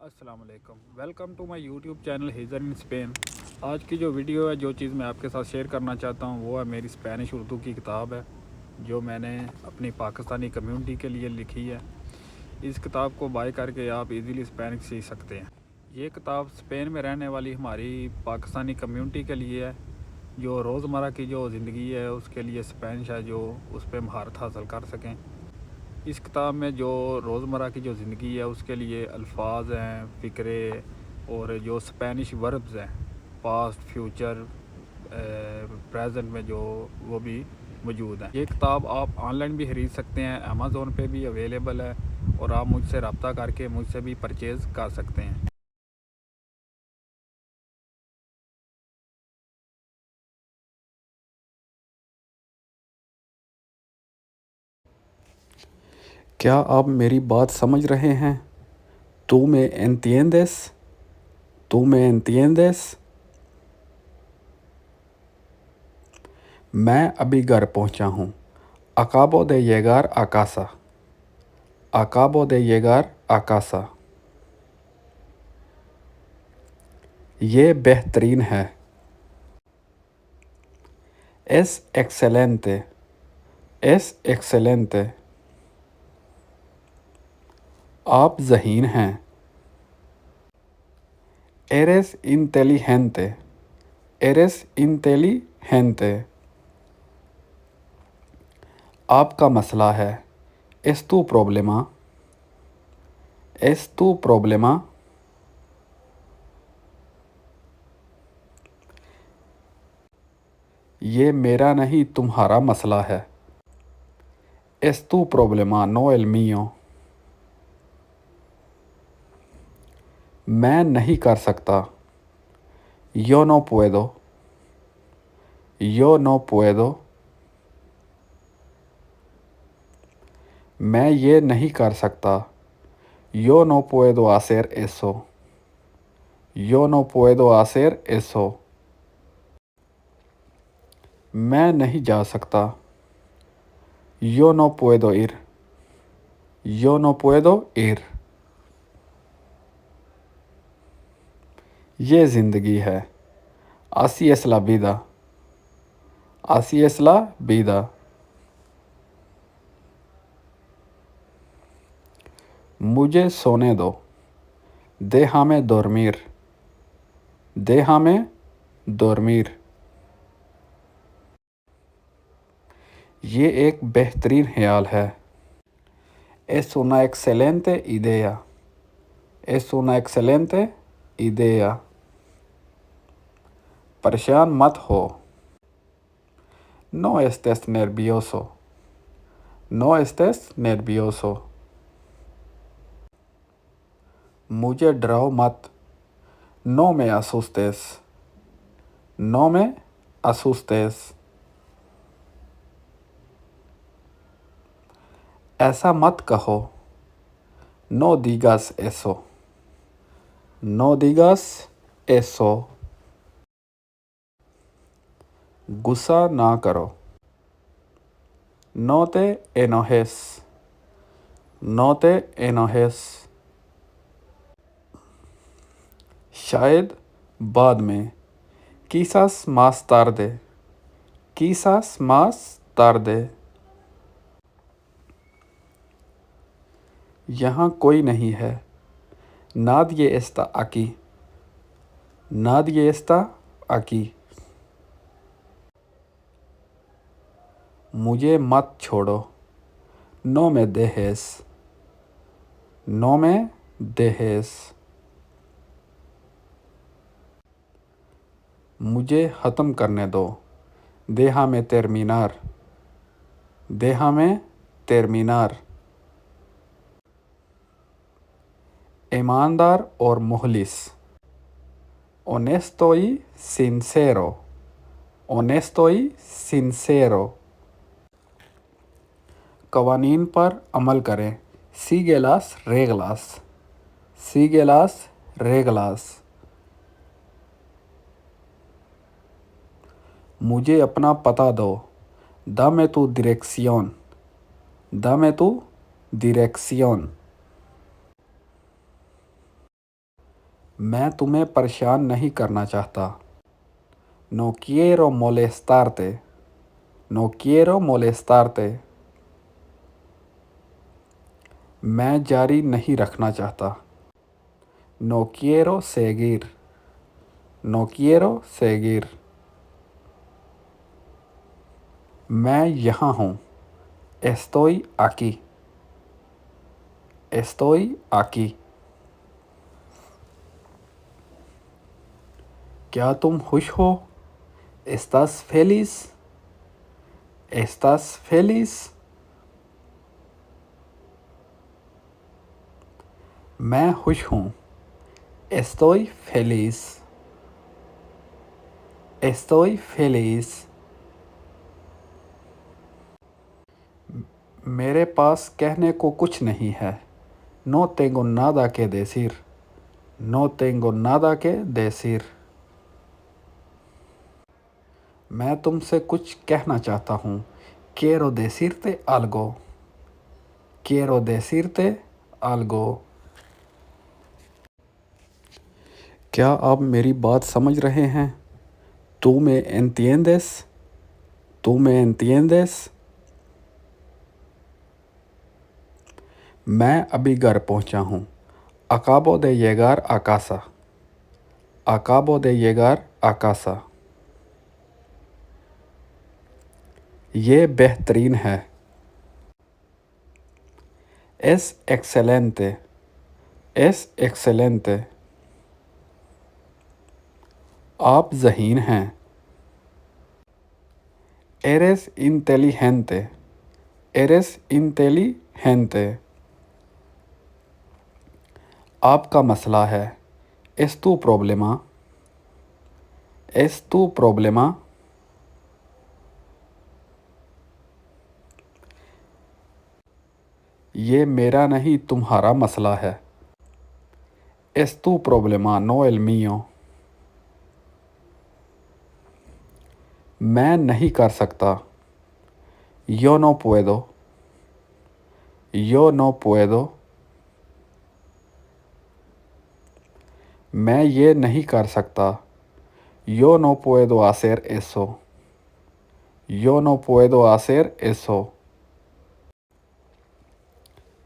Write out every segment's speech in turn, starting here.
अस्सलाम वालेकुम, welcome to my YouTube channel हिजर इन स्पेन। आज की जो वीडियो है, जो चीज़ मैं आपके साथ शेयर करना चाहता हूँ वो है मेरी स्पेनिश उर्दू की किताब है जो मैंने अपनी पाकिस्तानी कम्युनिटी के लिए लिखी है। इस किताब को बाय करके आप इजीली स्पेनिश सीख सकते हैं। ये किताब स्पेन में रहने वाली हमारी पाकिस्तानी कम्युनिटी के लिए है, जो रोज़मर्रा की जो ज़िंदगी है उसके लिए स्पेनिश है, जो उस पर महारत हासिल कर सकें। इस किताब में जो रोज़मर्रा की जो ज़िंदगी है उसके लिए अल्फाज हैं, फ़िक्रे और जो स्पेनिश वर्ब्स हैं, पास्ट, फ्यूचर, प्रेजेंट में जो वो भी मौजूद हैं। ये किताब आप ऑनलाइन भी ख़रीद सकते हैं, अमेज़ोन पे भी अवेलेबल है और आप मुझसे रब्ता करके मुझसे भी परचेज़ कर सकते हैं। क्या आप मेरी बात समझ रहे हैं? ¿Tú me entiendes? ¿Tú me entiendes? मैं अभी घर पहुंचा हूँ। Acabo de llegar a casa. Acabo de llegar a casa. ये बेहतरीन है। Es excelente. Es excelente. आप ज़हीन हैं। Eres inteligente. Eres inteligente. आपका मसला है। Es tu problema. Es tu problema. ये मेरा नहीं तुम्हारा मसला है। Es tu problema, no el mío. मैं नहीं कर सकता। Yo no puedo. Yo no puedo. मैं ये नहीं कर सकता। Yo no puedo hacer eso. Yo no puedo hacer eso. मैं नहीं जा सकता। Yo no puedo ir. Yo no puedo ir. ये ज़िंदगी है। Así es la vida. Así es la vida. मुझे सोने दो। Déjame dormir. Déjame dormir. ये एक बेहतरीन ख्याल है। Es una excelente idea. Es una excelente idea. परेशान मत हो। No estés nervioso. No estés nervioso. मुझे डराओ मत। No me asustes. No me asustes. ऐसा मत कहो। No digas eso. No digas eso. गुस्सा ना करो। No te enojes. No te enojes. शायद बाद में। Quizás más tarde. Quizás más tarde. यहाँ कोई नहीं है। Nadie está aquí. Nadie está aquí. मुझे मत छोड़ो। No me dejes. No me dejes. मुझे ख़त्म करने दो। Déjame terminar. Déjame terminar. ईमानदार और मुखलिस। Honesto y sincero. Honesto y sincero. कवानीन पर अमल करें। Sigue las reglas. Sigue las reglas. मुझे अपना पता दो। Dame tu dirección. Dame tu dirección. मैं तुम्हें परेशान नहीं करना चाहता। No quiero molestarte. No quiero molestarte. मैं जारी नहीं रखना चाहता। No quiero seguir. No quiero seguir. मैं यहाँ हूँ। Estoy aquí. Estoy aquí. क्या तुम खुश हो? ¿Estás feliz? ¿Estás feliz? मैं खुश हूँ। Estoy feliz. Estoy feliz. मेरे पास कहने को कुछ नहीं है। No tengo nada que decir. No tengo nada que decir. मैं तुमसे कुछ कहना चाहता हूँ। Quiero decirte algo. Quiero decirte algo. क्या आप मेरी बात समझ रहे हैं? ¿Tú me entiendes? ¿Tú me entiendes? मैं अभी घर पहुंचा हूँ। Acabo de llegar a casa. Acabo de llegar a casa. ये बेहतरीन है। Es excelente. Es excelente. आप ज़हीन हैं। Eres inteligente. Eres inteligente. आपका मसला है। Es tu problema. Es tu problema. ये मेरा नहीं तुम्हारा मसला है। Es tu problema, no el mío. मैं नहीं कर सकता। Yo no puedo. Yo no puedo. मैं ये नहीं कर सकता। Yo no puedo hacer eso. Yo no puedo hacer eso.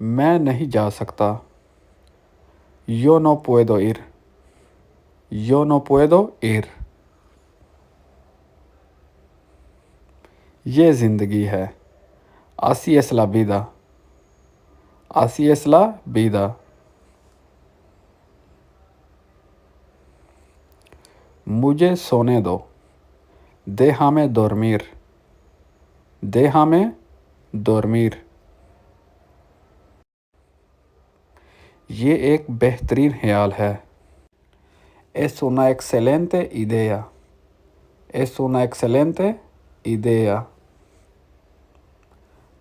मैं नहीं जा सकता। Yo no puedo ir. Yo no puedo ir. ये ज़िंदगी है। Así es la vida. Así es la vida. मुझे सोने दो। Déjame dormir. Déjame dormir. ये एक बेहतरीन ख्याल है। Es una excelente idea. Es una excelente idea.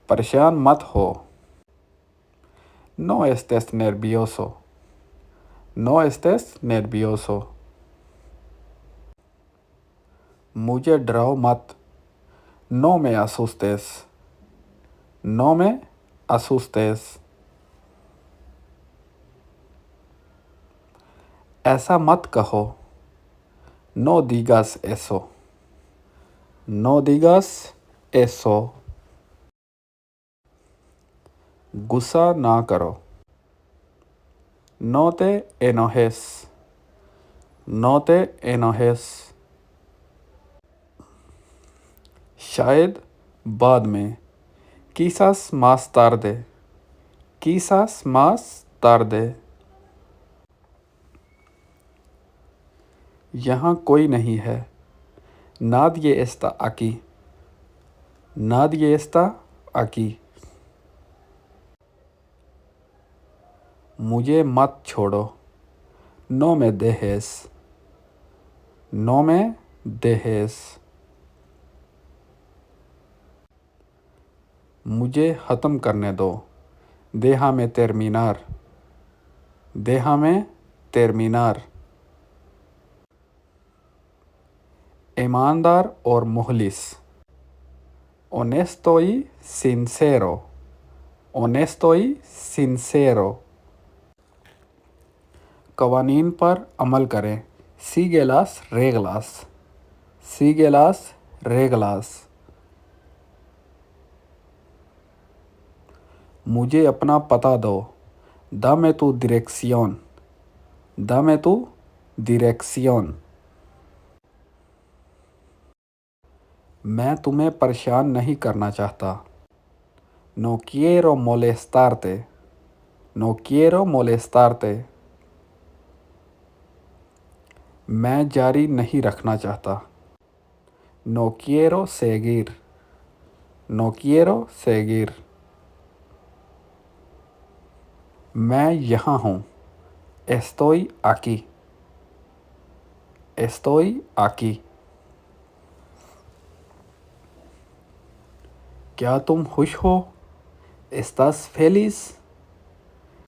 परेशान मत हो। No estés nervioso. No estés nervioso. मुझे डराओ मत। No me asustes. No me asustes. ऐसा मत कहो। No digas eso. No digas eso. गुस्सा ना करो। No te enojes. No te enojes. शायद बाद में। Quizás más tarde. Quizás más tarde. यहाँ कोई नहीं है। Nadie está aquí. Nadie está aquí. मुझे मत छोड़ो। No me dejes. No me dejes. मुझे ख़त्म करने दो। Déjame terminar. Déjame terminar. ईमानदार और मुखलिस। Honesto y sincero. Honesto y sincero. कवानीन पर अमल करें। सीगेलास रेगलास, सीगेलास रेगलास। मुझे अपना पता दो। दमे तू डिरेक्सियोन, दमे तू डिरेक्सियोन। मैं तुम्हें परेशान नहीं करना चाहता। नो quiero molestarte, नो quiero molestarte। मैं जारी नहीं रखना चाहता। नो quiero seguir, नो quiero seguir। मैं यहाँ हूँ। estoy aquí, estoy aquí। क्या तुम खुश हो? ¿Estás feliz?